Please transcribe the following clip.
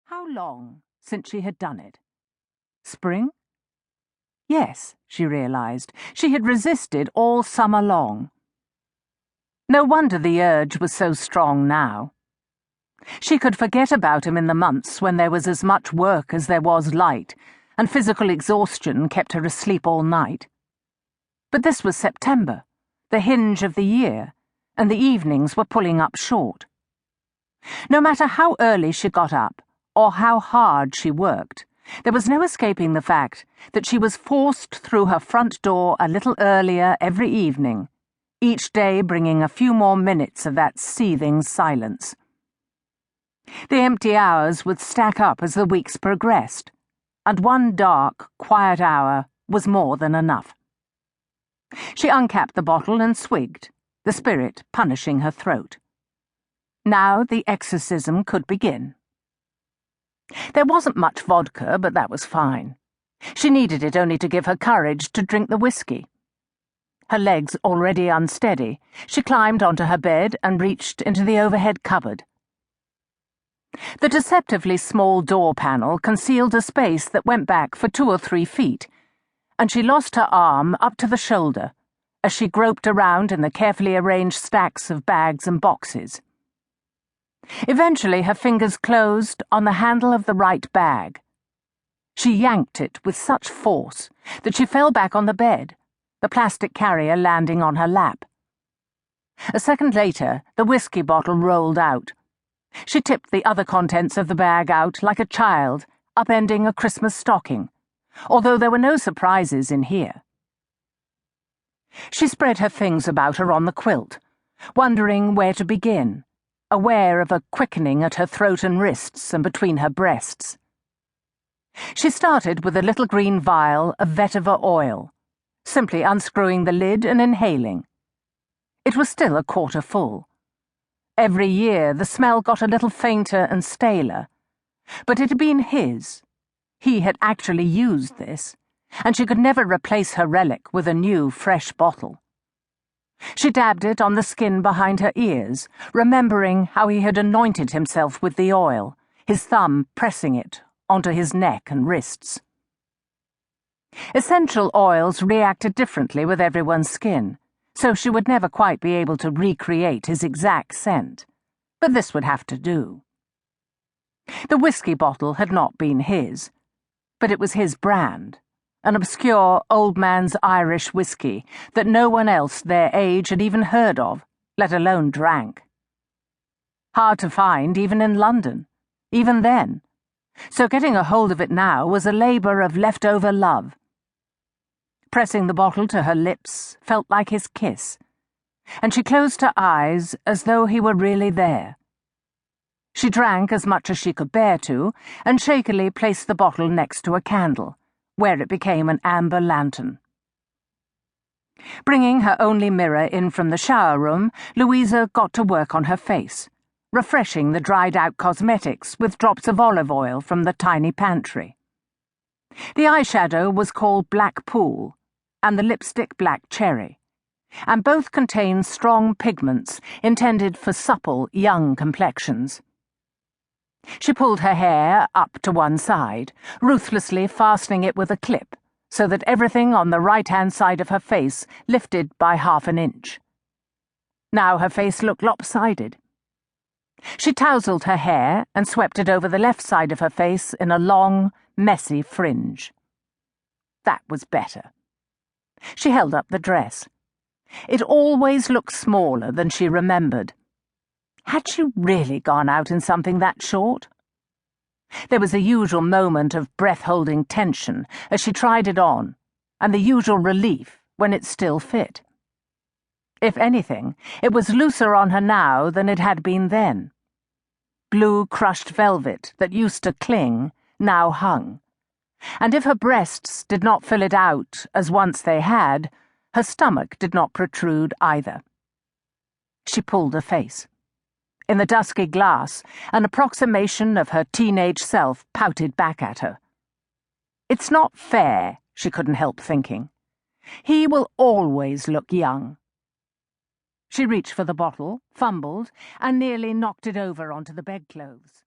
How long since she had done it? Spring? Yes, she realized. She had resisted all summer long. No wonder the urge was so strong now. She could forget about him in the months when there was as much work as there was light, and physical exhaustion kept her asleep all night. But this was September, the hinge of the year, and the evenings were pulling up short. No matter how early she got up, or how hard she worked, there was no escaping the fact that she was forced through her front door a little earlier every evening, each day bringing a few more minutes of that seething silence. The empty hours would stack up as the weeks progressed, and one dark, quiet hour was more than enough. She uncapped the bottle and swigged, the spirit punishing her throat. Now the exorcism could begin. There wasn't much vodka, but that was fine. She needed it only to give her courage to drink the whiskey. Her legs already unsteady, she climbed onto her bed and reached into the overhead cupboard. The deceptively small door panel concealed a space that went back for 2 or 3 feet, and she lost her arm up to the shoulder as she groped around in the carefully arranged stacks of bags and boxes. Eventually her fingers closed on the handle of the right bag. She yanked it with such force that she fell back on the bed, the plastic carrier landing on her lap. A second later, the whiskey bottle rolled out. She tipped the other contents of the bag out like a child, upending a Christmas stocking, although there were no surprises in here. She spread her things about her on the quilt, wondering where to begin, aware of a quickening at her throat and wrists and between her breasts. She started with a little green vial of vetiver oil, simply unscrewing the lid and inhaling. It was still a quarter full. Every year the smell got a little fainter and staler, but it had been his. He had actually used this, and she could never replace her relic with a new, fresh bottle. She dabbed it on the skin behind her ears, remembering how he had anointed himself with the oil, his thumb pressing it onto his neck and wrists. Essential oils reacted differently with everyone's skin, so she would never quite be able to recreate his exact scent, but this would have to do. The whiskey bottle had not been his, but it was his brand, an obscure old man's Irish whiskey that no one else their age had even heard of, let alone drank. Hard to find even in London, even then, so getting a hold of it now was a labour of leftover love. Pressing the bottle to her lips felt like his kiss, and she closed her eyes as though he were really there. She drank as much as she could bear to, and shakily placed the bottle next to a candle, where it became an amber lantern. Bringing her only mirror in from the shower room, Louisa got to work on her face, refreshing the dried-out cosmetics with drops of olive oil from the tiny pantry. The eyeshadow was called Black Pool, and the lipstick Black Cherry, and both contained strong pigments intended for supple, young complexions. She pulled her hair up to one side, ruthlessly fastening it with a clip, so that everything on the right-hand side of her face lifted by ½ an inch. Now her face looked lopsided. She tousled her hair and swept it over the left side of her face in a long, messy fringe. That was better. She held up the dress. It always looked smaller than she remembered. Had she really gone out in something that short? There was a usual moment of breath-holding tension as she tried it on, and the usual relief when it still fit. If anything, it was looser on her now than it had been then. Blue crushed velvet that used to cling now hung, and if her breasts did not fill it out as once they had, her stomach did not protrude either. She pulled a face. In the dusky glass, an approximation of her teenage self pouted back at her. It's not fair, she couldn't help thinking. He will always look young. She reached for the bottle, fumbled, and nearly knocked it over onto the bedclothes.